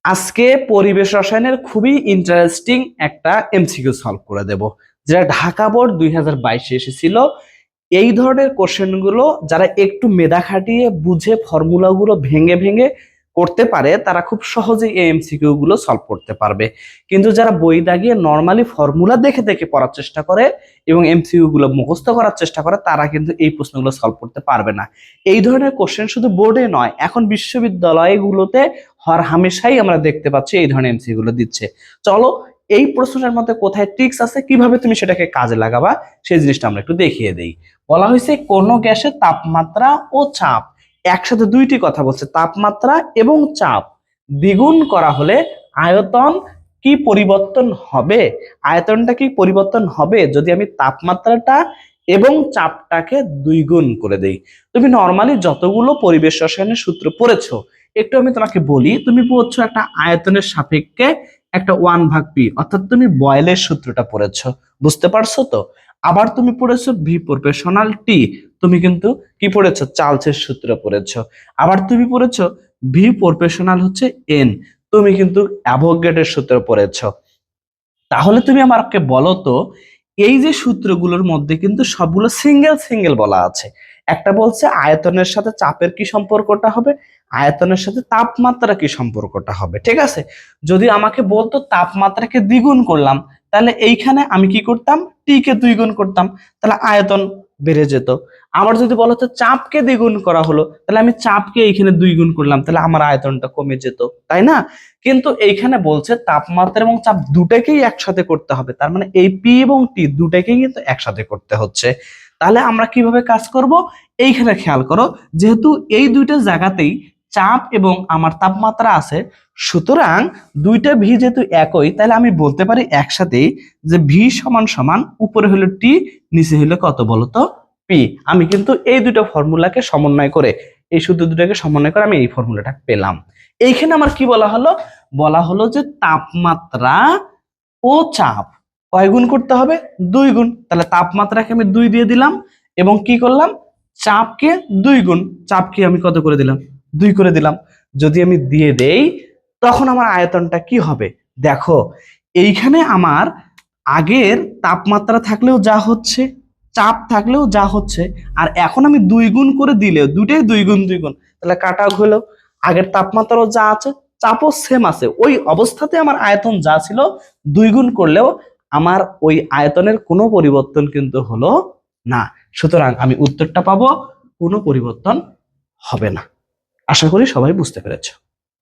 আজকে পরিবেশ রসায়নের খুবই ইন্টারেস্টিং একটা এমসিকিউ সলভ করে দেব, যেটা ঢাকা বোর্ড 2022-এ এসেছিল। এই ধরনের কোশ্চেনগুলো যারা একটু মেধা খাটিয়ে বুঝে ফর্মুলাগুলো ভেঙে ভেঙে করতে পারে তারা খুব সহজেই এই এমসিকিউ গুলো সলভ করতে পারবে। কিন্তু যারা বই দাগিয়ে নর্মালি ফর্মুলা দেখে দেখে পড়ার চেষ্টা করে এবং এমসিকিউ গুলো মুখস্থ করার চেষ্টা করে তারা কিন্তু এই প্রশ্নগুলো সলভ করতে পারবে না। এই ধরনের কোশ্চেন শুধু বোর্ডে নয়, এখন বিশ্ববিদ্যালয়গুলোতে হর হামেশাই আমরা দেখতে পাচ্ছি এই ধরনের এমসিকিউ গুলো দিচ্ছে। চলো এই প্রশ্নটার মধ্যে কোথায় ট্রিক্স আছে, কিভাবে তুমি সেটাকে কাজে লাগাবা সেই জিনিসটা আমরা একটু দেখিয়ে দেই। বলা হয়েছে কোন গ্যাসের তাপমাত্রা ও চাপ একসাথে দুইটি কথা বলছে, তাপমাত্রা এবং চাপ দ্বিগুণ করা হলে আয়তন কি পরিবর্তন হবে। আয়তনটা কি পরিবর্তন হবে যদি আমি তাপমাত্রাটা এবং চাপটাকে দুইগুণ করে দেই। তুমি নর্মালি যতগুলো পরিবেশ রসায়নের সূত্র পড়েছো একটু আমি তোমাকে বলি। তুমি পড়ছো একটা আয়তনের সাপেক্ষে একটা 1/p, অর্থাৎ তুমি বয়েলের সূত্রটা পড়েছো, বুঝতে পারছো তো। আবার তুমি পড়েছো ভি প্রপোর্শনাল টি, তুমি কিন্তু কি পড়েছো, চার্লসের সূত্র পড়েছো। আবার তুমি পড়েছো ভি প্রপোর্শনাল হচ্ছে এন, তুমি কিন্তু অ্যাভোগাড্রোর সূত্র পড়েছো। তাহলে তুমি আমাকে বলো তো, এই যে সূত্রগুলোর মধ্যে কিন্তু সবগুলো সিঙ্গেল সিঙ্গেল বলা আছে। একটা বলছে আয়তনের সাথে চাপের কি সম্পর্কটা হবে, আয়তনের সাথে তাপমাত্রা কি সম্পর্কটা হবে, ঠিক আছে। যদি আমাকে বলতো তাপমাত্রাকে দ্বিগুণ করলাম, তাহলে এইখানে আমি কি করতাম, টি কে দ্বিগুণ করতাম, তাহলে আয়তন বেড়ে যেত। আবার যদি বলতো চাপকে দ্বিগুণ করা হলো, তাহলে আমি চাপকে এইখানে দুইগুণ করলাম, তাহলে আমার আয়তনটা কমে যেত, তাই না। কিন্তু এইখানে বলছে তাপমাত্রা এবং চাপ দুটাকেই একসাথে করতে হবে, তার মানে এই পি এবং টি দুটাকেই কিন্তু একসাথে করতে হচ্ছে। তাহলে আমরা কিভাবে কাজ করব, এইখানে খেয়াল করো, যেহেতু এই দুইটা জায়গাতেই চাপ এবং আমার তাপমাত্রা আছে, সুতরাং দুইটা ভি যেহেতু একই, তাহলে আমি বলতে পারি একসাথেই যে ভি সমান সমান উপরে হলো টি, নিচে হলো কত বলতো, পি। আমি কিন্তু এই দুটো ফর্মুলাকে সমন্বয় করে, এই সূত্র দুটাকে সমন্বয় করে আমি এই ফর্মুলাটা পেলাম। এইখানে আমার কি বলা হলো, বলা হলো যে তাপমাত্রা ও চাপ কয় গুণ করতে হবে, 2 গুণ। তাহলে তাপমাত্রাকে আমি 2 দিয়ে দিলাম এবং কি করলাম, চাপকে 2 গুণ, চাপকে আমি কত করে দিলাম, 2 করে দিলাম। যদি আমি দিয়ে দেই তখন আমার আয়তনটা কি হবে, দেখো এইখানে আমার আগের তাপমাত্রা থাকলেও যা হচ্ছে, চাপ থাকলেও যা হচ্ছে, আর এখন আমি 2 গুণ করে দিলেও দুইটাই 2 গুণ 2 গুণ, তাহলে কাটা হলো। আগের তাপমাত্রাও যা আছে, চাপও সেম আছে, ওই অবস্থাতে আমার আয়তন যা ছিল 2 গুণ করলেও আমার ওই আয়তনের কোনো পরিবর্তন কিন্তু হলো না। সুতরাং আমি উত্তরটা পাবো কোনো পরিবর্তন হবে না। আশা করি সবাই বুঝতে পেরেছো।